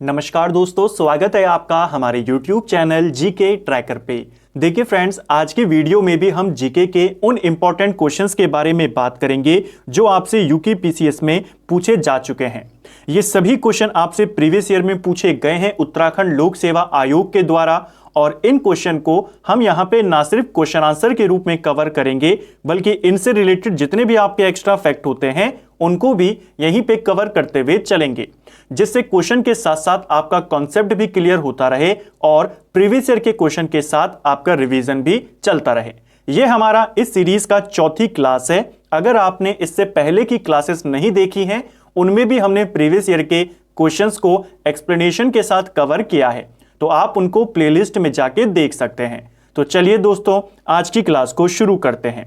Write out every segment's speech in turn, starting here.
नमस्कार दोस्तों, स्वागत है आपका हमारे YouTube चैनल जीके ट्रैकर पे। देखिए फ्रेंड्स, आज की वीडियो में भी हम जीके के उन इंपॉर्टेंट क्वेश्चंस के बारे में बात करेंगे जो आपसे यूके पीसीएस में पूछे जा चुके हैं। ये सभी क्वेश्चन आपसे प्रीवियस ईयर में पूछे गए हैं उत्तराखंड लोक सेवा आयोग के द्वारा, और इन क्वेश्चन को हम यहाँ पे ना सिर्फ क्वेश्चन आंसर के रूप में कवर करेंगे बल्कि इनसे रिलेटेड जितने भी आपके एक्स्ट्रा फैक्ट होते हैं उनको भी यहीं पे कवर करते हुए चलेंगे, जिससे क्वेश्चन के साथ साथ आपका कॉन्सेप्ट भी क्लियर होता रहे और प्रीवियस ईयर के क्वेश्चन के साथ आपका रिवीजन भी चलता रहे। यह हमारा इस सीरीज का चौथी क्लास है। अगर आपने इससे पहले की क्लासेस नहीं देखी हैं, उनमें भी हमने प्रीवियस ईयर के क्वेश्चंस को एक्सप्लेनेशन के साथ कवर किया है, तो आप उनको प्लेलिस्ट में जाके देख सकते हैं। तो चलिए दोस्तों, आज की क्लास को शुरू करते हैं।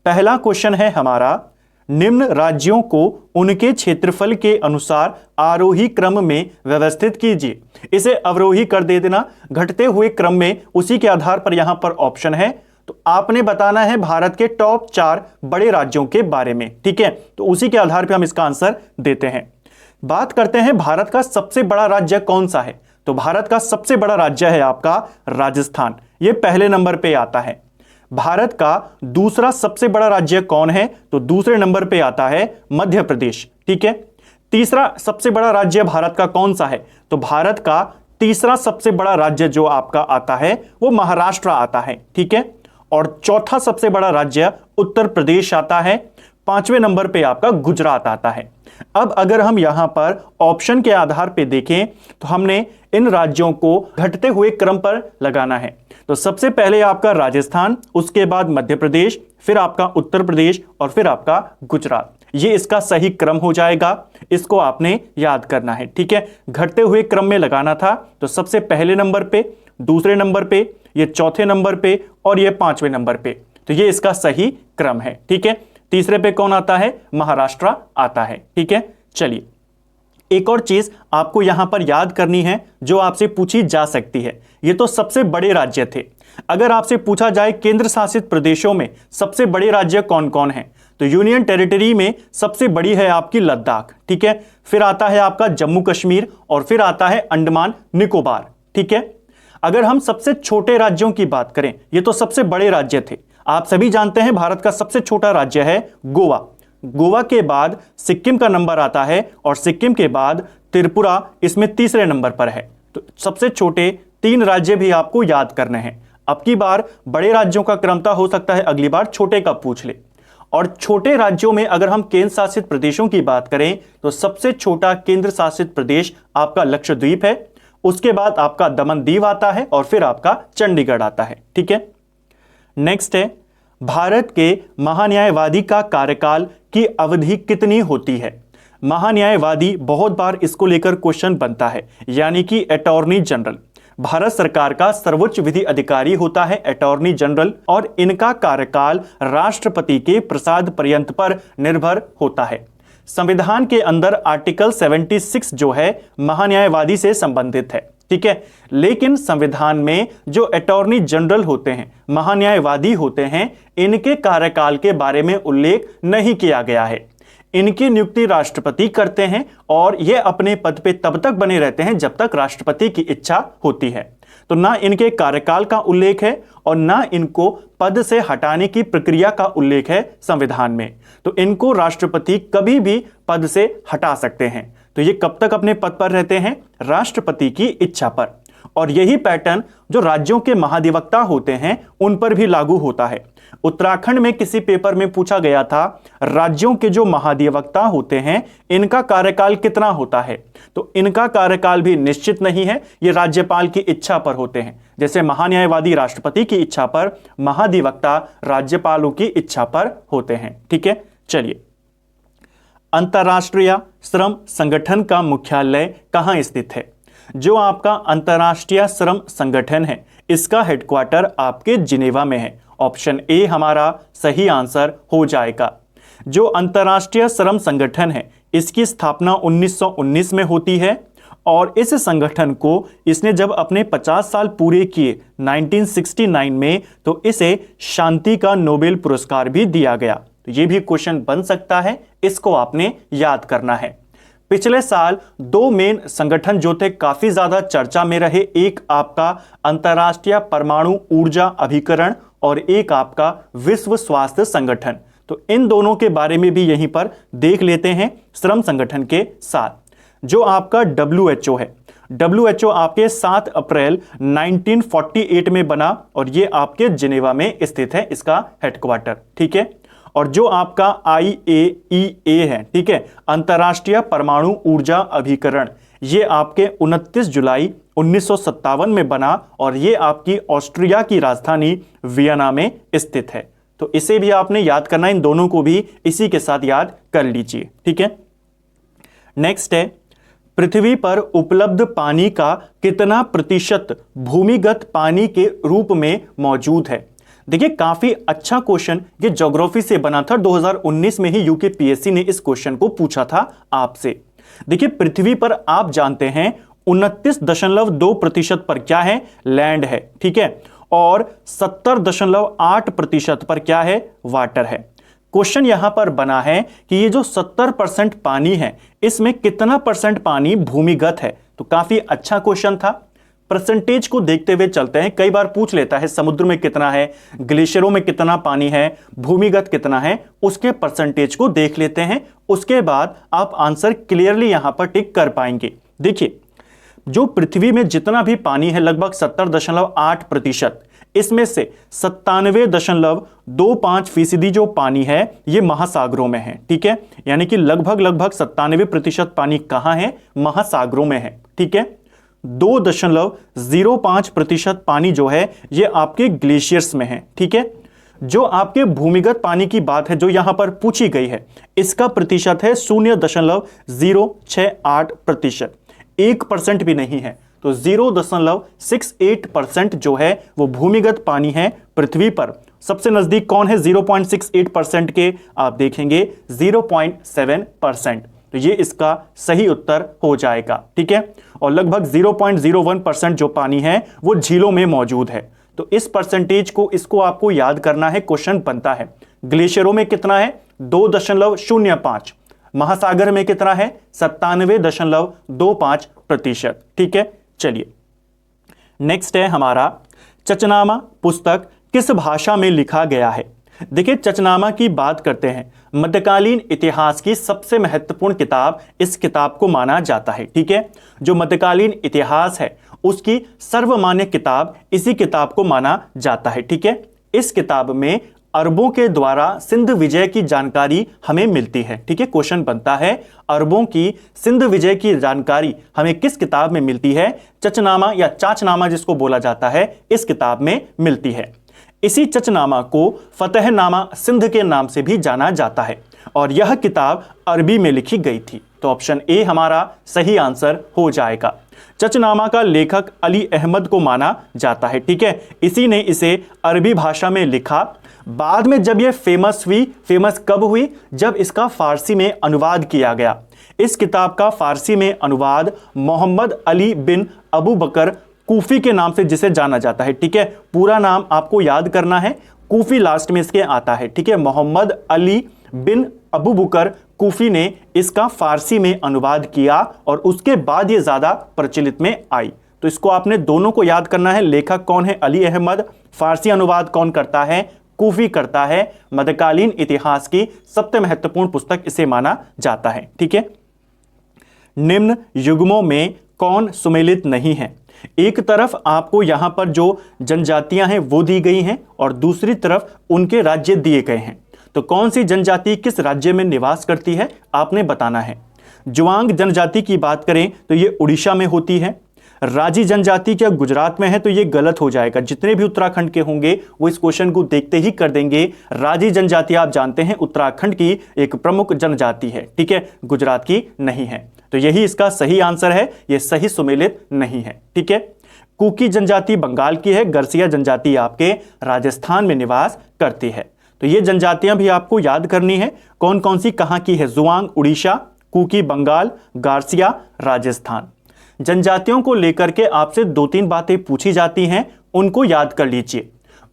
पहला क्वेश्चन है हमारा, निम्न राज्यों को उनके क्षेत्रफल के अनुसार आरोही क्रम में व्यवस्थित कीजिए। इसे अवरोही कर दे देना, घटते हुए क्रम में उसी के आधार पर यहां पर ऑप्शन है। तो आपने बताना है भारत के टॉप 4 बड़े राज्यों के बारे में, ठीक है। तो उसी के आधार पर हम इसका आंसर देते हैं। बात करते हैं भारत का सबसे बड़ा राज्य कौन सा है। तो भारत का सबसे बड़ा राज्य है आपका राजस्थान, यह पहले नंबर पे आता है। भारत का दूसरा सबसे बड़ा राज्य कौन है? तो दूसरे नंबर पे आता है मध्य प्रदेश, ठीक है। तीसरा सबसे बड़ा राज्य भारत का कौन सा है? तो भारत का तीसरा सबसे बड़ा राज्य जो आपका आता है वो महाराष्ट्र आता है, ठीक है। और चौथा सबसे बड़ा राज्य उत्तर प्रदेश आता है। 5वें नंबर पे आपका गुजरात आता है। अब अगर हम यहां पर ऑप्शन के आधार पे देखें तो हमने इन राज्यों को घटते हुए क्रम पर लगाना है। तो सबसे पहले आपका राजस्थान, उसके बाद मध्य प्रदेश, फिर आपका उत्तर प्रदेश और फिर आपका गुजरात। ये इसका सही क्रम हो जाएगा, इसको आपने याद करना है, ठीक है। घटते हुए क्रम में लगाना था, तो सबसे पहले नंबर पे, दूसरे नंबर पे, ये चौथे नंबर पे और ये 5वें नंबर पे। तो ये इसका सही क्रम है, ठीक है। तीसरे पे कौन आता है? महाराष्ट्र आता है, ठीक है। चलिए, एक और चीज आपको यहां पर याद करनी है जो आपसे पूछी जा सकती है। ये तो सबसे बड़े राज्य थे। अगर आपसे पूछा जाए केंद्र शासित प्रदेशों में सबसे बड़े राज्य कौन कौन हैं, तो यूनियन टेरिटरी में सबसे बड़ी है आपकी लद्दाख, ठीक है। फिर आता है आपका जम्मू कश्मीर और फिर आता है अंडमान निकोबार, ठीक है। अगर हम सबसे छोटे राज्यों की बात करें, ये तो सबसे बड़े राज्य थे। आप सभी जानते हैं भारत का सबसे छोटा राज्य है गोवा। गोवा के बाद सिक्किम का नंबर आता है और सिक्किम के बाद त्रिपुरा इसमें तीसरे नंबर पर है। तो सबसे छोटे 3 राज्य भी आपको याद करने हैं। अब की बार बड़े राज्यों का क्रम था, हो सकता है अगली बार छोटे का पूछ ले। और छोटे राज्यों में अगर हम केंद्र शासित प्रदेशों की बात करें तो सबसे छोटा केंद्र शासित प्रदेश आपका लक्षद्वीप है। उसके बाद आपका दमन दीव आता है और फिर आपका चंडीगढ़ आता है, ठीक है। नेक्स्ट है, भारत के महान्यायवादी का कार्यकाल की अवधि कितनी होती है? महान्यायवादी, बहुत बार इसको लेकर क्वेश्चन बनता है, यानी कि अटॉर्नी जनरल। भारत सरकार का सर्वोच्च विधि अधिकारी होता है अटॉर्नी जनरल, और इनका कार्यकाल राष्ट्रपति के प्रसाद पर्यंत पर निर्भर होता है। संविधान के अंदर आर्टिकल 76 जो है महान्यायवादी से संबंधित है, ठीक है। लेकिन संविधान में जो अटॉर्नी जनरल होते हैं, महान्यायवादी होते हैं, इनके कार्यकाल के बारे में उल्लेख नहीं किया गया है। इनकी नियुक्ति राष्ट्रपति करते हैं और ये अपने पद पे तब तक बने रहते हैं जब तक राष्ट्रपति की इच्छा होती है। तो ना इनके कार्यकाल का उल्लेख है और ना इनको पद से हटाने की प्रक्रिया का उल्लेख है संविधान में। तो इनको राष्ट्रपति कभी भी पद से हटा सकते हैं। तो ये कब तक अपने पद पर रहते हैं? राष्ट्रपति की इच्छा पर। और यही पैटर्न जो राज्यों के महाधिवक्ता होते हैं उन पर भी लागू होता है। उत्तराखंड में किसी पेपर में पूछा गया था, राज्यों के जो महाधिवक्ता होते हैं इनका कार्यकाल कितना होता है? तो इनका कार्यकाल भी निश्चित नहीं है, ये राज्यपाल की इच्छा पर होते हैं। जैसे महान्यायवादी राष्ट्रपति की इच्छा पर, महाधिवक्ता राज्यपालों की इच्छा पर होते हैं, ठीक है। चलिए, अंतर्राष्ट्रीय श्रम संगठन का मुख्यालय कहां स्थित है? जो आपका अंतर्राष्ट्रीय श्रम संगठन है, इसका हेडक्वार्टर आपके जिनेवा में है। ऑप्शन ए हमारा सही आंसर हो जाएगा। जो अंतर्राष्ट्रीय श्रम संगठन है, इसकी स्थापना 1919 में होती है और इस संगठन को इसने जब अपने 50 साल पूरे किए 1969 में, तो इसे शांति का नोबेल पुरस्कार भी दिया गया। तो ये भी क्वेश्चन बन सकता है, इसको आपने याद करना है। पिछले साल दो मेन संगठन जो थे काफी ज्यादा चर्चा में रहे, एक आपका अंतर्राष्ट्रीय परमाणु ऊर्जा अभिकरण और एक आपका विश्व स्वास्थ्य संगठन। तो इन दोनों के बारे में भी यहीं पर देख लेते हैं श्रम संगठन के साथ। जो आपका WHO है, WHO आपके 7 अप्रैल 1948 में बना और ये आपके जिनेवा में स्थित है, इसका हेडक्वार्टर, ठीक है। और जो आपका IAEA है, ठीक है, अंतर्राष्ट्रीय परमाणु ऊर्जा अभिकरण, ये आपके 29 जुलाई 1957 में बना और ये आपकी ऑस्ट्रिया की राजधानी वियना में स्थित है। तो इसे भी आपने याद करना, इन दोनों को भी इसी के साथ याद कर लीजिए, ठीक है। नेक्स्ट है, पृथ्वी पर उपलब्ध पानी का कितना प्रतिशत भूमिगत पानी के रूप में मौजूद है। देखिए काफी अच्छा क्वेश्चन ये ज्योग्राफी से बना था, 2019 में ही यूकेपीएससी ने इस क्वेश्चन को पूछा था आपसे। देखिए पृथ्वी पर आप जानते हैं 29.2% पर क्या है, लैंड है, ठीक है, और 70.8% पर क्या है, वाटर है। क्वेश्चन यहां पर बना है कि ये जो 70% पानी है इसमें कितना परसेंट पानी भूमिगत है। तो काफी अच्छा क्वेश्चन था। परसेंटेज को देखते हुए चलते हैं, कई बार पूछ लेता है समुद्र में कितना है, ग्लेशियरों में कितना पानी है, भूमिगत कितना है, उसके परसेंटेज को देख लेते हैं, उसके बाद आप आंसर क्लियरली यहां पर टिक कर पाएंगे। देखिए जो पृथ्वी में जितना भी पानी है लगभग 70.8%, इसमें से 97.25% जो पानी है ये महासागरों में है, ठीक है, यानी कि लगभग 97% पानी कहां है, महासागरों में है, ठीक है। 2.05% पानी जो है ये आपके ग्लेशियर्स में है, ठीक है। जो आपके भूमिगत पानी की बात है जो यहां पर पूछी गई है, इसका प्रतिशत है 0.068%, 1% भी नहीं है। तो 0.68% जो है वो भूमिगत पानी है पृथ्वी पर। सबसे नजदीक कौन है 0.68% के, आप देखेंगे 0.7%। तो ये इसका सही उत्तर हो जाएगा, ठीक है। और लगभग 0.01% जो पानी है वो झीलों में मौजूद है। तो इस परसेंटेज को, इसको आपको याद करना है, क्वेश्चन बनता है। ग्लेशियरों में कितना है, 2.05, महासागर में कितना है, 97.25%, ठीक है। चलिए नेक्स्ट है हमारा, चचनामा पुस्तक किस भाषा में लिखा गया है। देखिए चचनामा की बात करते हैं, मध्यकालीन इतिहास की सबसे महत्वपूर्ण किताब इस किताब को माना जाता है, ठीक है। जो मध्यकालीन इतिहास है उसकी सर्वमान्य किताब इसी किताब को माना जाता है, ठीक है। इस किताब में अरबों के द्वारा सिंध विजय की जानकारी हमें मिलती है, ठीक है। क्वेश्चन बनता है अरबों की सिंध विजय की जानकारी हमें किस किताब में मिलती है, चचनामा या चाचनामा जिसको बोला जाता है, इस किताब में मिलती है। इसी चचनामा को फतहनामा सिंध के नाम से भी जाना जाता है और यह किताब अरबी में लिखी गई थी। तो ऑप्शन ए हमारा सही आंसर हो जाएगा। चचनामा का लेखक अली अहमद को माना जाता है, ठीक है। इसी ने इसे अरबी भाषा में लिखा। बाद में जब यह फेमस हुई, फेमस कब हुई, जब इसका फारसी में अनुवाद किया गया। इस किताब का फारसी में अनुवाद मोहम्मद अली बिन अबू बकर कूफी के नाम से जिसे जाना जाता है, ठीक है। पूरा नाम आपको याद करना है, कूफी लास्ट में इसके आता है, ठीक है। मोहम्मद अली बिन अबू बकर कूफी ने इसका फारसी में अनुवाद किया और उसके बाद ये ज्यादा प्रचलित में आई। तो इसको आपने दोनों को याद करना है, लेखक कौन है, अली अहमद, फारसी अनुवाद कौन करता है, कूफी करता है। मध्यकालीन इतिहास की सबसे महत्वपूर्ण पुस्तक इसे माना जाता है, ठीक है। निम्न युग्मों में कौन सुमेलित नहीं है। एक तरफ आपको यहां पर जो जनजातियां हैं वो दी गई हैं और दूसरी तरफ उनके राज्य दिए गए हैं। तो कौन सी जनजाति किस राज्य में निवास करती है आपने बताना है। जुआंग जनजाति की बात करें तो ये उड़ीसा में होती है। राजी जनजाति क्या गुजरात में है, तो ये गलत हो जाएगा। जितने भी उत्तराखंड के होंगे वो इस क्वेश्चन को देखते ही कर देंगे। राजी जनजाति आप जानते हैं उत्तराखंड की एक प्रमुख जनजाति है, ठीक है, गुजरात की नहीं है। तो यही इसका सही आंसर है, ये सही सुमेलित नहीं है, ठीक है। कुकी जनजाति बंगाल की है, गरसिया जनजाति आपके राजस्थान में निवास करती है। तो ये जनजातियां भी आपको याद करनी है, कौन कौन सी कहां की है। जुआंग उड़ीसा, कुकी बंगाल, गारसिया राजस्थान। जनजातियों को लेकर के आपसे 2-3 बातें पूछी जाती हैं, उनको याद कर लीजिए।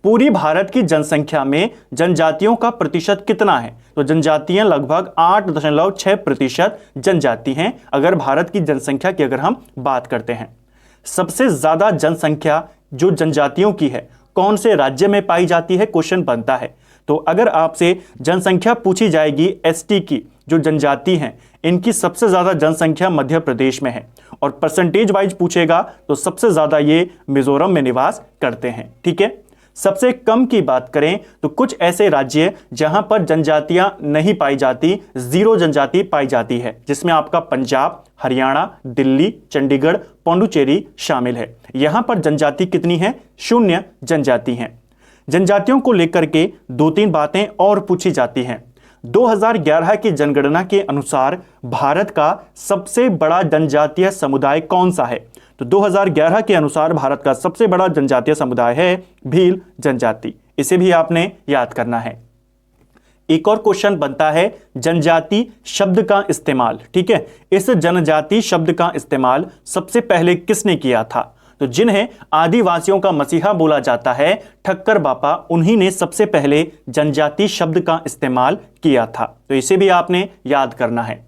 पूरी भारत की जनसंख्या में जनजातियों का प्रतिशत कितना है? तो जनजातियां लगभग 8.6% जनजाति हैं अगर भारत की जनसंख्या की अगर हम बात करते हैं। सबसे ज्यादा जनसंख्या जो जनजातियों की है कौन से राज्य में पाई जाती है? क्वेश्चन बनता है। तो अगर आपसे जनसंख्या पूछी जाएगी एसटी की, जो जनजाति हैं इनकी सबसे ज्यादा जनसंख्या मध्य प्रदेश में है, और परसेंटेज वाइज पूछेगा तो सबसे ज्यादा ये मिजोरम में निवास करते हैं। ठीक है। सबसे कम की बात करें तो कुछ ऐसे राज्य जहां पर जनजातियां नहीं पाई जाती, 0 जनजाति पाई जाती है, जिसमें आपका पंजाब, हरियाणा, दिल्ली, चंडीगढ़, पौंडुचेरी शामिल है। यहां पर जनजाति कितनी है? 0 जनजाति हैं। जनजातियों को लेकर के 2-3 बातें और पूछी जाती हैं। 2011 की जनगणना के अनुसार भारत का सबसे बड़ा जनजातीय समुदाय कौन सा है? तो 2011 के अनुसार भारत का सबसे बड़ा जनजातीय समुदाय है भील जनजाति। इसे भी आपने याद करना है। एक और क्वेश्चन बनता है जनजाति शब्द का इस्तेमाल। ठीक है, इस जनजाति शब्द का इस्तेमाल सबसे पहले किसने किया था? तो जिन्हें आदिवासियों का मसीहा बोला जाता है, ठक्कर बापा, उन्हीं ने सबसे पहले जनजाति शब्द का इस्तेमाल किया था। तो इसे भी आपने याद करना है।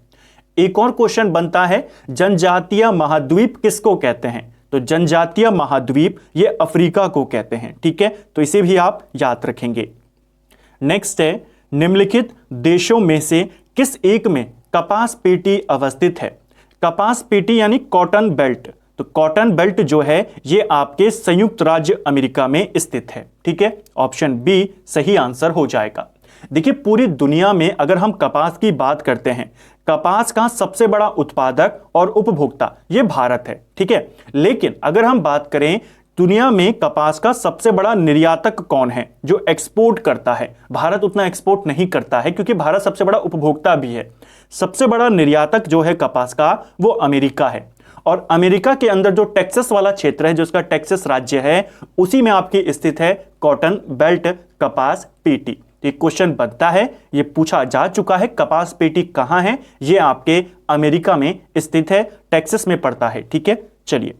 एक और क्वेश्चन बनता है जनजातीय महाद्वीप किसको कहते हैं? तो जनजातीय महाद्वीप ये अफ्रीका को कहते हैं। ठीक है, तो इसे भी आप याद रखेंगे। नेक्स्ट है निम्नलिखित देशों में से किस एक में कपास पेटी अवस्थित है? कपास पेटी यानी कॉटन बेल्ट। तो कॉटन बेल्ट जो है ये आपके संयुक्त राज्य अमेरिका में स्थित है। ठीक है, ऑप्शन बी सही आंसर हो जाएगा। देखिए, पूरी दुनिया में अगर हम कपास की बात करते हैं, कपास का सबसे बड़ा उत्पादक और उपभोक्ता ये भारत है। ठीक है, लेकिन अगर हम बात करें दुनिया में कपास का सबसे बड़ा निर्यातक कौन है जो एक्सपोर्ट करता है? भारत उतना एक्सपोर्ट नहीं करता है क्योंकि भारत सबसे बड़ा उपभोक्ता भी है। सबसे बड़ा निर्यातक जो है कपास का वो अमेरिका है, और अमेरिका के अंदर जो टेक्सास वाला क्षेत्र है, जो उसका टेक्सास राज्य है, उसी में आपकी स्थित है कॉटन बेल्ट कपास पेटी। तो क्वेश्चन बनता है, ये पूछा जा चुका है, कपास पेटी कहां है? ये आपके अमेरिका में स्थित है, टेक्सास में पड़ता है। ठीक है, चलिए,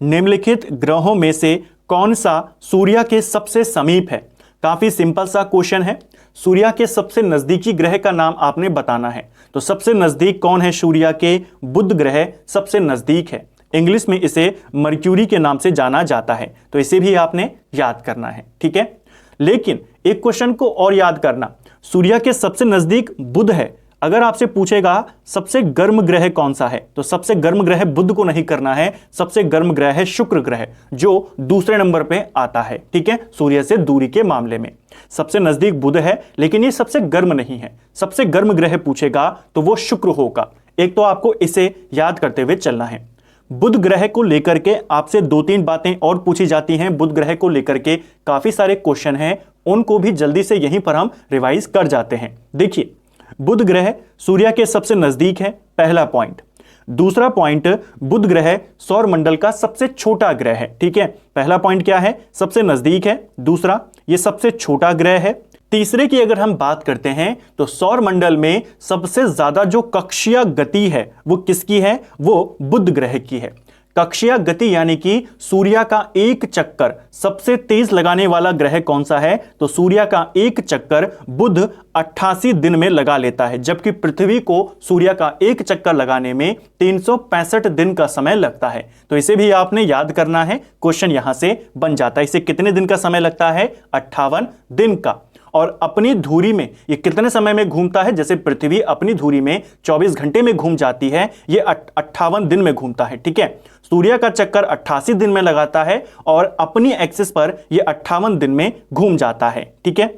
निम्नलिखित ग्रहों में से कौन सा सूर्य के सबसे समीप है? काफी सिंपल सा क्वेश्चन है। सूर्य के सबसे नजदीकी ग्रह का नाम आपने बताना है। तो सबसे नजदीक कौन है सूर्य के? बुध ग्रह सबसे नजदीक है। इंग्लिश में इसे मर्क्यूरी के नाम से जाना जाता है। तो इसे भी आपने याद करना है। ठीक है, लेकिन एक क्वेश्चन को और याद करना, सूर्य के सबसे नजदीक बुध है। अगर आपसे पूछेगा सबसे गर्म ग्रह कौन सा है, तो सबसे गर्म ग्रह बुध को नहीं करना है, सबसे गर्म ग्रह है शुक्र ग्रह, जो दूसरे नंबर पे आता है। ठीक है, सूर्य से दूरी के मामले में सबसे नजदीक बुध है, लेकिन ये सबसे गर्म नहीं है। सबसे गर्म ग्रह पूछेगा तो वो शुक्र होगा। एक तो आपको इसे याद करते हुए चलना है। बुध ग्रह को लेकर के आपसे 2-3 बातें और पूछी जाती हैं। बुध ग्रह को लेकर के काफी सारे क्वेश्चन हैं, उनको भी जल्दी से यहीं पर हम रिवाइज कर जाते हैं। देखिए, बुध ग्रह सूर्य के सबसे नजदीक है, पहला पॉइंट। दूसरा पॉइंट, बुध ग्रह सौर मंडल का सबसे छोटा ग्रह है। ठीक है, पहला पॉइंट क्या है? सबसे नजदीक है। दूसरा, ये सबसे छोटा ग्रह है। तीसरे की अगर हम बात करते हैं तो सौर मंडल में सबसे ज्यादा जो कक्षीय गति है वो किसकी है? वो बुध ग्रह की है। कक्षीय गति यानी कि सूर्य का एक चक्कर सबसे तेज लगाने वाला ग्रह कौन सा है? तो सूर्य का एक चक्कर बुध 88 दिन में लगा लेता है, जबकि पृथ्वी को सूर्य का एक चक्कर लगाने में 365 दिन का समय लगता है। तो इसे भी आपने याद करना है, क्वेश्चन यहां से बन जाता है। इसे कितने दिन का समय लगता है? 58 दिन का। और अपनी धुरी में ये कितने समय में घूमता है? जैसे पृथ्वी अपनी धुरी में 24 घंटे में घूम जाती है, ये 58 दिन में घूमता है। ठीक है, सूर्य का चक्कर 88 दिन में लगाता है और अपनी एक्सिस पर ये 58 दिन में घूम जाता है। ठीक है,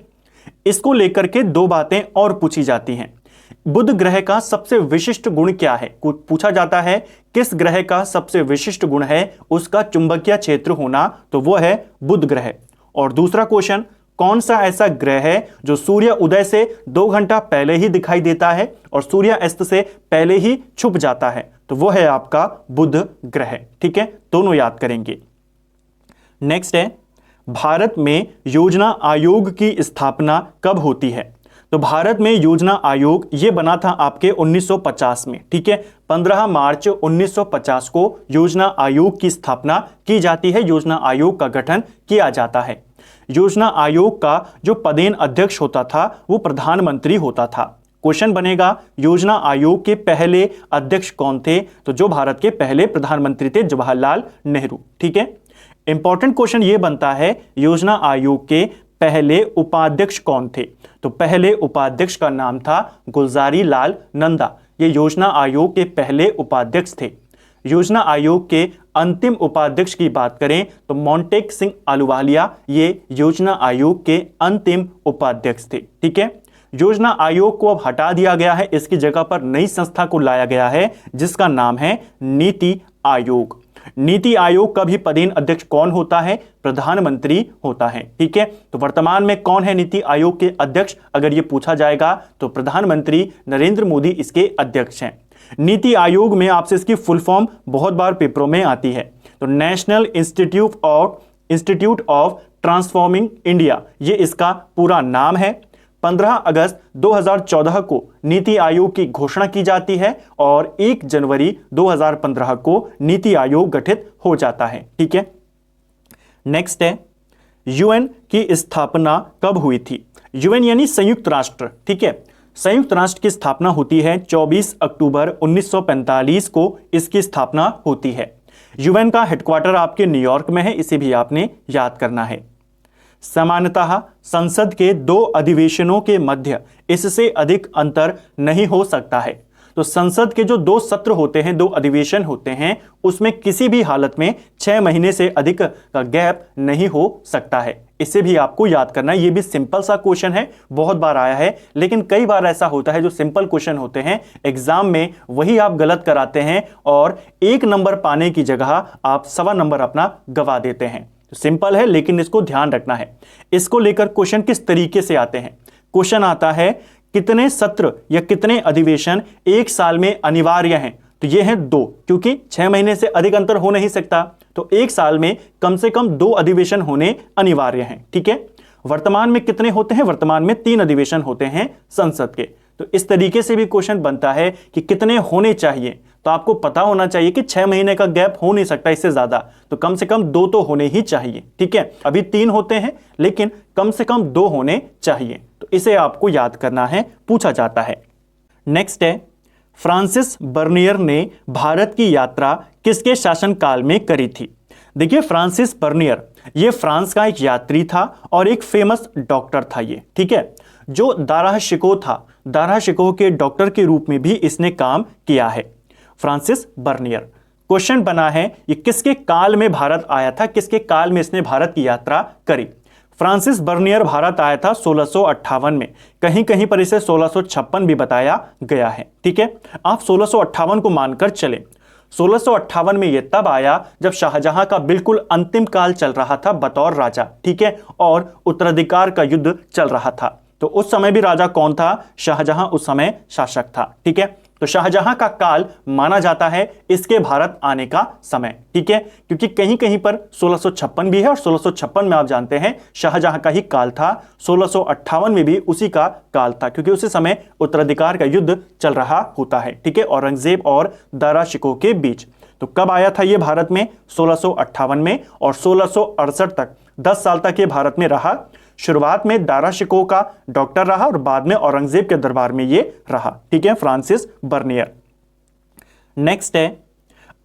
इसको लेकर के 2 बातें और पूछी जाती हैं। बुध ग्रह का सबसे विशिष्ट गुण क्या है? पूछा जाता है किस ग्रह का सबसे विशिष्ट गुण है उसका चुंबकीय क्षेत्र होना, तो वो है बुध ग्रह। और दूसरा क्वेश्चन, कौन सा ऐसा ग्रह है जो सूर्य उदय से 2 घंटा पहले ही दिखाई देता है और सूर्य अस्त से पहले ही छुप जाता है? तो वो है आपका बुध ग्रह। ठीक है, दोनों याद करेंगे। नेक्स्ट है, भारत में योजना आयोग की स्थापना कब होती है? तो भारत में योजना आयोग ये बना था आपके 1950 में। ठीक है, 15 मार्च 1950 को योजना आयोग की स्थापना की जाती है, योजना आयोग का गठन किया जाता है। योजना आयोग का जो पदेन अध्यक्ष होता था वो प्रधानमंत्री होता था। क्वेश्चन बनेगा योजना आयोग के पहले अध्यक्ष कौन थे? तो जो भारत के पहले प्रधानमंत्री थे जवाहरलाल नेहरू। ठीक है, इंपॉर्टेंट क्वेश्चन ये बनता है योजना आयोग के पहले उपाध्यक्ष कौन थे? तो पहले उपाध्यक्ष का नाम था गुलजारी लाल नंदा। ये योजना आयोग के पहले उपाध्यक्ष थे। योजना आयोग के अंतिम उपाध्यक्ष की बात करें तो मोंटेक सिंह अहलूवालिया ये योजना आयोग के अंतिम उपाध्यक्ष थे। ठीक है, योजना आयोग को अब हटा दिया गया है, इसकी जगह पर नई संस्था को लाया गया है जिसका नाम है नीति आयोग। नीति आयोग का भी पदेन अध्यक्ष कौन होता है? प्रधानमंत्री होता है। ठीक है, तो वर्तमान में कौन है नीति आयोग के अध्यक्ष? अगर ये पूछा जाएगा तो प्रधानमंत्री नरेंद्र मोदी इसके अध्यक्ष हैं। नीति आयोग में आपसे इसकी फुल फॉर्म बहुत बार पेपरों में आती है, तो national institute of transforming India ये इसका पूरा नाम है। 15 अगस्त 2014 को नीति आयोग की घोषणा की जाती है और 1 जनवरी 2015 को नीति आयोग गठित हो जाता है। ठीक है, नेक्स्ट है यूएन की स्थापना कब हुई थी? यूएन यानी संयुक्त राष्ट्र। ठीक है, संयुक्त राष्ट्र की स्थापना होती है 24 अक्टूबर 1945 को इसकी स्थापना होती है। यूएन का हेडक्वार्टर आपके न्यूयॉर्क में है, इसे भी आपने याद करना है। सामान्यतः संसद के 2 अधिवेशनों के मध्य इससे अधिक अंतर नहीं हो सकता है। तो संसद के जो 2 सत्र होते हैं, 2 अधिवेशन होते हैं, उसमें किसी भी हालत में 6 महीने से अधिक का गैप नहीं हो सकता है। इसे भी आपको याद करना है। ये भी सिंपल सा क्वेश्चन है, बहुत बार आया है, लेकिन कई बार ऐसा होता है जो सिंपल क्वेश्चन होते हैं एग्जाम में वही आप गलत कराते हैं और 1 नंबर पाने की जगह आप 1.25 नंबर अपना गवा देते हैं। तो सिंपल है लेकिन इसको ध्यान रखना है। इसको लेकर क्वेश्चन किस तरीके से आते हैं? क्वेश्चन आता है कितने सत्र या कितने अधिवेशन 1 साल में अनिवार्य हैं? तो ये हैं 2, क्योंकि 6 महीने से अधिक अंतर हो नहीं सकता, तो 1 साल में कम से कम 2 अधिवेशन होने अनिवार्य हैं। ठीक है, वर्तमान में कितने होते हैं? वर्तमान में 3 अधिवेशन होते हैं संसद के। तो इस तरीके से भी क्वेश्चन बनता है कि कितने होने चाहिए, तो आपको पता होना चाहिए कि 6 महीने का गैप हो नहीं सकता इससे ज्यादा, तो कम से कम 2 तो होने ही चाहिए। ठीक है, अभी 3 होते हैं लेकिन कम से कम 2 होने चाहिए, तो इसे आपको याद करना है, पूछा जाता है। नेक्स्ट है फ्रांसिस बर्नियर ने भारत की यात्रा किसके शासनकाल में करी थी? देखिए, फ्रांसिस बर्नियर ये फ्रांस का एक यात्री था और एक फेमस डॉक्टर था ये। ठीक है, जो दारा शिकोह था, दारा शिकोह के डॉक्टर के रूप में भी इसने काम किया है। Francis Bernier. क्वेश्चन बना है ये किसके काल में भारत आया था, किसके काल में इसने भारत की यात्रा करी? फ्रांसिस बर्नियर भारत आया था 1658 में, कहीं कहीं पर इसे 1656 भी बताया गया है। ठीक है, आप 1658 को मानकर चले। 1658 में यह तब आया जब शाहजहां का बिल्कुल अंतिम काल चल रहा था बतौर राजा। ठीक है, और उत्तराधिकार का युद्ध चल रहा था। तो उस समय भी राजा कौन था? शाहजहां उस समय शासक था। ठीक है, तो शाहजहां का काल माना जाता है इसके भारत आने का समय। ठीक है, क्योंकि कहीं कहीं पर 1656 भी है और 1656 में आप जानते हैं शाहजहां का ही काल था। 1658 में भी उसी का काल था, क्योंकि उसी समय उत्तराधिकार का युद्ध चल रहा होता है। ठीक है, औरंगजेब और दारा शिकोह के बीच। तो कब आया था ये भारत में? 1658 में, और 1668 तक 10 साल तक ये भारत में रहा। शुरुआत में दारा शिकोह का डॉक्टर रहा और बाद में औरंगजेब के दरबार में ये रहा। ठीक है, फ्रांसिस बर्नियर। नेक्स्ट है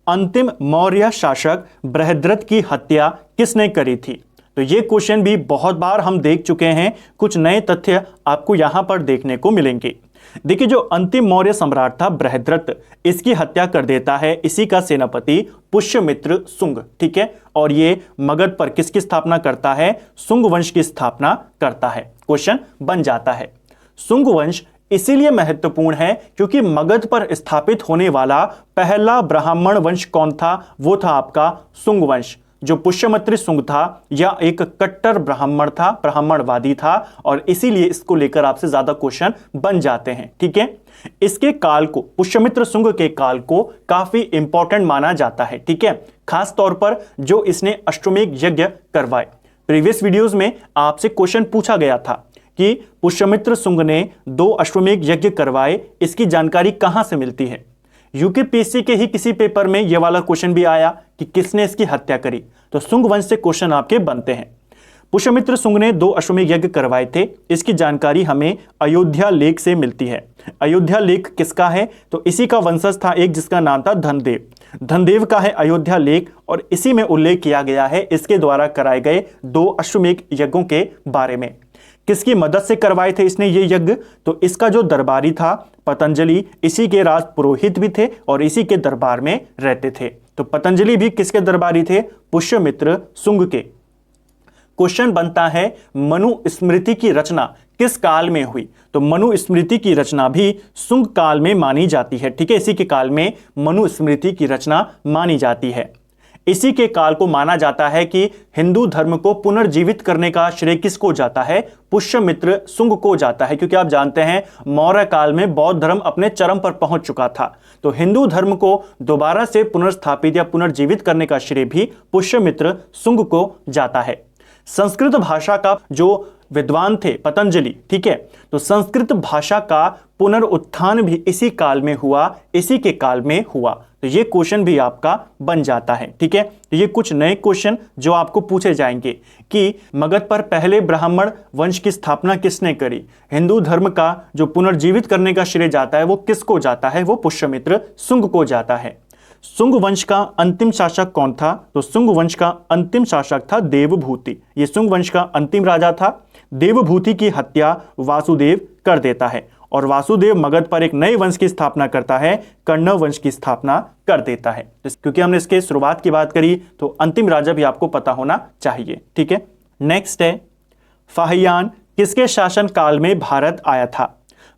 अंतिम मौर्य शासक बृहद्रथ की हत्या किसने करी थी? तो ये क्वेश्चन भी बहुत बार हम देख चुके हैं, कुछ नए तथ्य आपको यहां पर देखने को मिलेंगे। देखिए, जो अंतिम मौर्य सम्राट था बृहद्रथ, इसकी हत्या कर देता है इसी का सेनापति पुष्यमित्र शुंग। ठीक है, और ये मगध पर किसकी स्थापना करता है? शुंग वंश की स्थापना करता है। क्वेश्चन बन जाता है शुंग वंश इसीलिए महत्वपूर्ण है क्योंकि मगध पर स्थापित होने वाला पहला ब्राह्मण वंश कौन था? वो था आपका शुंग वंश। जो पुष्यमित्र शुंग था यह एक कट्टर ब्राह्मण था, ब्राह्मणवादी था, और इसीलिए इसको लेकर आपसे ज्यादा क्वेश्चन बन जाते हैं। ठीक है, इसके काल को, पुष्यमित्र शुंग के काल को काफी इंपॉर्टेंट माना जाता है। ठीक है, खास तौर पर जो इसने अश्वमेध यज्ञ करवाए। प्रीवियस वीडियोस में आपसे क्वेश्चन पूछा गया था कि पुष्यमित्र शुंग ने 2 अश्वमेध यज्ञ करवाए, इसकी जानकारी कहां से मिलती है? यूपीएससी के ही किसी पेपर में यह वाला क्वेश्चन भी आया कि किसने इसकी हत्या करी, तो शुंग वंश से क्वेश्चन आपके बनते हैं। पुष्यमित्र शुंग ने 2 अश्वमेध यज्ञ करवाए थे। इसकी जानकारी हमें अयोध्या लेख से मिलती है। अयोध्या लेख किसका है? तो इसी का वंशज था एक जिसका नाम था धनदेव। धनदेव का है अयोध्या लेख और इसी में उल्लेख किया गया है इसके द्वारा कराए गए 2 अश्वमेध यज्ञों के बारे में। किसकी मदद से करवाए थे इसने ये यज्ञ? तो इसका जो दरबारी था पतंजलि, इसी के राज पुरोहित भी थे और इसी के दरबार में रहते थे। तो पतंजलि भी किसके दरबारी थे? पुष्यमित्र शुंग के। क्वेश्चन बनता है मनुस्मृति की रचना किस काल में हुई? तो मनुस्मृति की रचना भी शुंग काल में मानी जाती है। ठीक है, इसी के काल में मनुस्मृति की रचना मानी जाती है। इसी के काल को माना जाता है कि हिंदू धर्म को पुनर्जीवित करने का श्रेय किसको जाता है? पुष्यमित्र शुंग को जाता है, क्योंकि आप जानते हैं मौर्य काल में बौद्ध धर्म अपने चरम पर पहुंच चुका था। तो हिंदू धर्म को दोबारा से पुनर्स्थापित या पुनर्जीवित करने का श्रेय भी पुष्यमित्र शुंग को जाता है। संस्कृत भाषा का जो विद्वान थे पतंजलि, ठीक है, तो संस्कृत भाषा का पुनरुत्थान भी इसी काल में हुआ, इसी के काल में हुआ। तो ये क्वेश्चन भी आपका बन जाता है। ठीक है, तो ये कुछ नए क्वेश्चन जो आपको पूछे जाएंगे कि मगध पर पहले ब्राह्मण वंश की स्थापना किसने करी? हिंदू धर्म का जो पुनर्जीवित करने का श्रेय जाता है वो किसको जाता है? वो पुष्यमित्र शुंग को जाता है। शुंग वंश का अंतिम शासक कौन था? तो शुंग वंश का अंतिम शासक था देवभूति। ये शुंग वंश का अंतिम राजा था। देवभूति की हत्या वासुदेव कर देता है और वासुदेव मगध पर एक नए वंश की स्थापना करता है, कर्ण वंश की स्थापना कर देता है। क्योंकि हमने इसके शुरुआत की बात करी तो अंतिम राजा भी आपको पता होना चाहिए। ठीक है, नेक्स्ट है फाहियान किसके शासन काल में भारत आया था?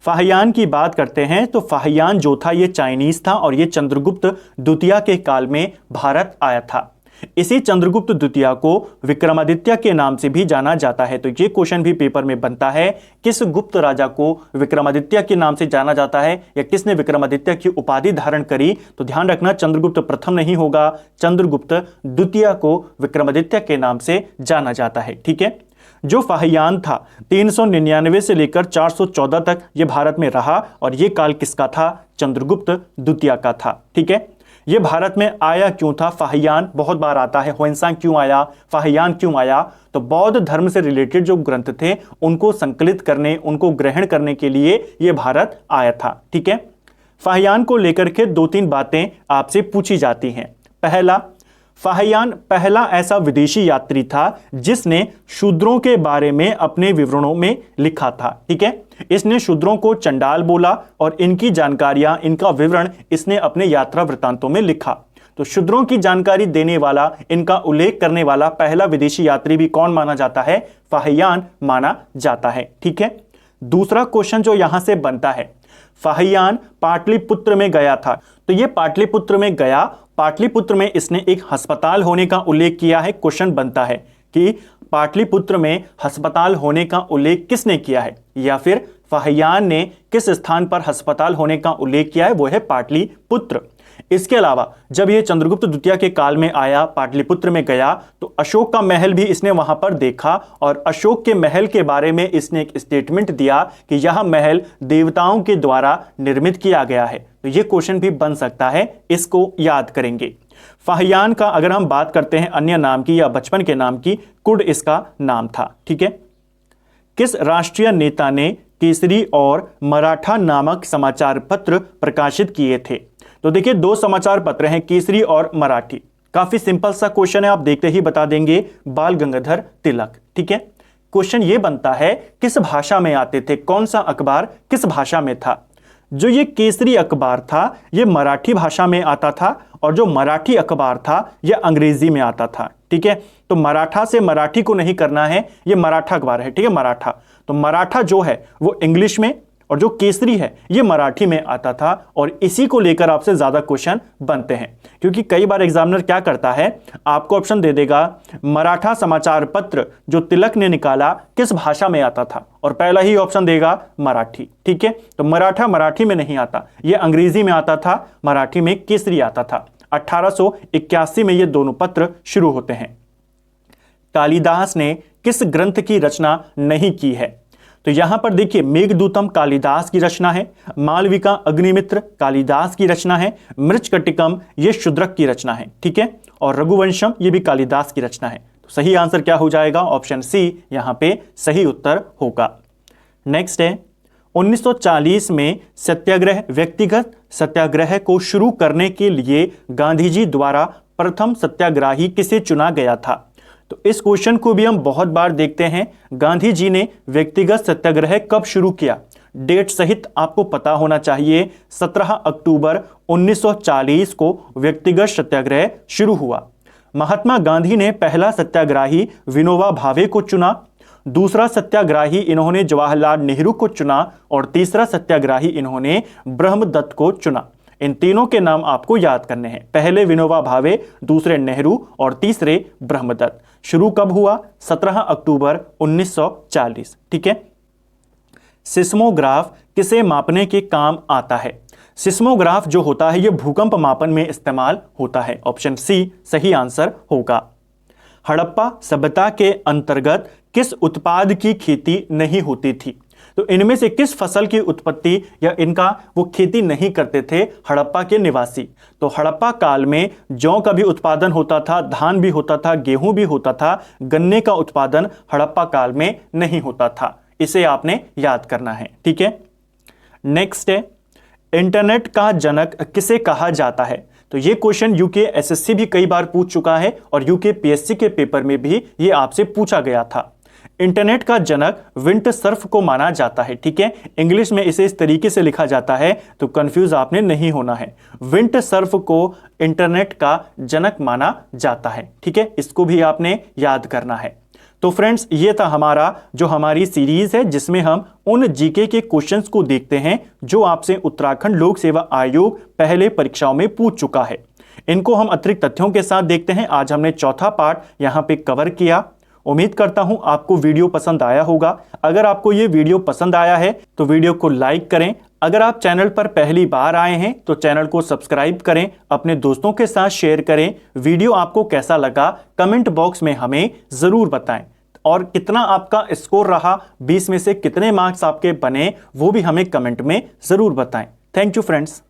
फाहियान की बात करते हैं तो फाहियान जो था ये चाइनीज था और ये चंद्रगुप्त द्वितीय के काल में भारत आया था। इसी चंद्रगुप्त द्वितीय को विक्रमादित्य के नाम से भी जाना जाता है। तो ये क्वेश्चन भी पेपर में बनता है, किस गुप्त राजा को विक्रमादित्य के नाम से जाना जाता है या किसने विक्रमादित्य की उपाधि धारण करी? तो ध्यान रखना चंद्रगुप्त प्रथम नहीं होगा, चंद्रगुप्त द्वितीय को विक्रमादित्य के नाम से जाना जाता है। ठीक है, जो फाहियान था 399 से लेकर 414 तक ये भारत में रहा और ये काल किसका था? चंद्रगुप्त द्वितीय का था। ठीक है, ये भारत में आया क्यों था? फाहियान बहुत बार आता है, ह्वेनसांग क्यों आया, फाहियान क्यों आया? तो बौद्ध धर्म से रिलेटेड जो ग्रंथ थे उनको संकलित करने, उनको ग्रहण करने के लिए ये भारत आया था। ठीक है, फाहियान को लेकर के 2-3 बातें आपसे पूछी जाती हैं। पहला, फाहियान पहला ऐसा विदेशी यात्री था जिसने शूद्रों के बारे में अपने विवरणों में लिखा था। ठीक है, इसने शूद्रों को चंडाल बोला और इनकी जानकारियां, इनका विवरण इसने अपने यात्रा वृत्तांतों में लिखा। तो शूद्रों की जानकारी देने वाला, इनका उल्लेख करने वाला पहला विदेशी यात्री भी कौन माना जाता है? फाहियान माना जाता है। ठीक है, दूसरा क्वेश्चन जो यहां से बनता है, फाहियान पाटलिपुत्र में गया था। तो ये पाटलिपुत्र में गया, पाटलिपुत्र में इसने एक अस्पताल होने का उल्लेख किया है। क्वेश्चन बनता है कि पाटलिपुत्र में अस्पताल होने का उल्लेख किसने किया है या फिर फाहियान ने किस स्थान पर अस्पताल होने का उल्लेख किया है? वो है पाटलिपुत्र। इसके अलावा जब ये चंद्रगुप्त द्वितीय के काल में आया, पाटलिपुत्र में गया, तो अशोक का महल भी इसने वहां पर देखा और अशोक के महल के बारे में इसने एक स्टेटमेंट दिया कि यह महल देवताओं के द्वारा निर्मित किया गया है। तो ये क्वेश्चन भी बन सकता है, इसको याद करेंगे। फाहियान का अगर हम बात करते हैं अन्य नाम की या बचपन के नाम की, कुड इसका नाम था। ठीक है, किस राष्ट्रीय नेता ने केसरी और मराठा नामक समाचार पत्र प्रकाशित किए थे? तो देखिए 2 समाचार पत्र हैं, केसरी और मराठी। काफी सिंपल सा क्वेश्चन है, आप देखते ही बता देंगे, बाल गंगाधर तिलक। ठीक है, क्वेश्चन ये बनता है किस भाषा में आते थे, कौन सा अखबार किस भाषा में था? जो ये केसरी अखबार था ये मराठी भाषा में आता था और जो मराठी अखबार था ये अंग्रेजी में आता था। ठीक है, तो मराठा से मराठी को नहीं करना है, ये मराठा अखबार है। ठीक है, मराठा, तो मराठा जो है वो इंग्लिश में और जो केसरी है ये मराठी में आता था और इसी को लेकर आपसे ज्यादा क्वेश्चन बनते हैं। क्योंकि कई बार एग्जामिनर क्या करता है, आपको ऑप्शन दे देगा मराठा समाचार पत्र जो तिलक ने निकाला किस भाषा में आता था और पहला ही ऑप्शन देगा मराठी। ठीक है, तो मराठा मराठी में नहीं आता, ये अंग्रेजी में आता था, मराठी में केसरी आता था। 1881 में ये दोनों पत्र शुरू होते हैं। कालिदास ने किस ग्रंथ की रचना नहीं की है? तो यहां पर देखिए मेघदूतम कालिदास की रचना है, मालविका अग्निमित्र कालिदास की रचना है, मृच्छकटिकम ये शूद्रक की रचना है। ठीक है, और रघुवंशम ये भी कालिदास की रचना है। तो सही आंसर क्या हो जाएगा? ऑप्शन सी यहां पे सही उत्तर होगा। नेक्स्ट है 1940 में सत्याग्रह, व्यक्तिगत सत्याग्रह को शुरू करने के लिए गांधी जी द्वारा प्रथम सत्याग्रही किसे चुना गया था? तो इस क्वेश्चन को भी हम बहुत बार देखते हैं। गांधी जी ने व्यक्तिगत सत्याग्रह कब शुरू किया? डेट सहित आपको पता होना चाहिए। 17 अक्टूबर 1940 को व्यक्तिगत सत्याग्रह शुरू हुआ। महात्मा गांधी ने पहला सत्याग्रही विनोबा भावे को चुना, दूसरा सत्याग्रही इन्होंने जवाहरलाल नेहरू को चुना और तीसरा सत्याग्रही इन्होंने ब्रह्मदत्त को चुना। इन तीनों के नाम आपको याद करने हैं। पहले विनोबा भावे, दूसरे नेहरू और तीसरे ब्रह्मदत्त। शुरू कब हुआ? 17 अक्टूबर 1940। ठीक है। सिस्मोग्राफ किसे मापने के काम आता है? सिस्मोग्राफ जो होता है यह भूकंप मापन में इस्तेमाल होता है। ऑप्शन सी सही आंसर होगा। हड़प्पा सभ्यता के अंतर्गत किस उत्पाद की खेती नहीं होती थी? तो इनमें से किस फसल की उत्पत्ति या इनका वो खेती नहीं करते थे हड़प्पा के निवासी? तो हड़प्पा काल में जौ का भी उत्पादन होता था, धान भी होता था, गेहूं भी होता था। गन्ने का उत्पादन हड़प्पा काल में नहीं होता था। इसे आपने याद करना है। ठीक है। नेक्स्ट है इंटरनेट का जनक किसे कहा जाता है? तो ये क्वेश्चन यूके एसएससी भी कई बार पूछ चुका है और यूके पीएससी के पेपर में भी ये आपसे पूछा गया था। इंटरनेट का जनक विंड सर्फ को माना जाता है। ठीक है। इंग्लिश में इसे इस तरीके से लिखा जाता है तो कंफ्यूज आपने नहीं होना है। विंड सर्फ को इंटरनेट का जनक माना जाता है। ठीक है। इसको भी आपने याद करना है। तो फ्रेंड्स ये था हमारी सीरीज है जिसमें हम उन जीके के क्वेश्चंस को देखते हैं जो आपसे उत्तराखंड लोक सेवा आयोग पहले परीक्षाओं में पूछ चुका है। इनको हम अतिरिक्त तथ्यों के साथ देखते हैं। आज हमने चौथा पार्ट यहां पे कवर किया। उम्मीद करता हूं आपको वीडियो पसंद आया होगा। अगर आपको ये वीडियो पसंद आया है तो वीडियो को लाइक करें। अगर आप चैनल पर पहली बार आए हैं तो चैनल को सब्सक्राइब करें, अपने दोस्तों के साथ शेयर करें। वीडियो आपको कैसा लगा कमेंट बॉक्स में हमें जरूर बताएं और कितना आपका स्कोर रहा, 20 में से कितने मार्क्स आपके बने वो भी हमें कमेंट में जरूर बताएं। Thank you friends.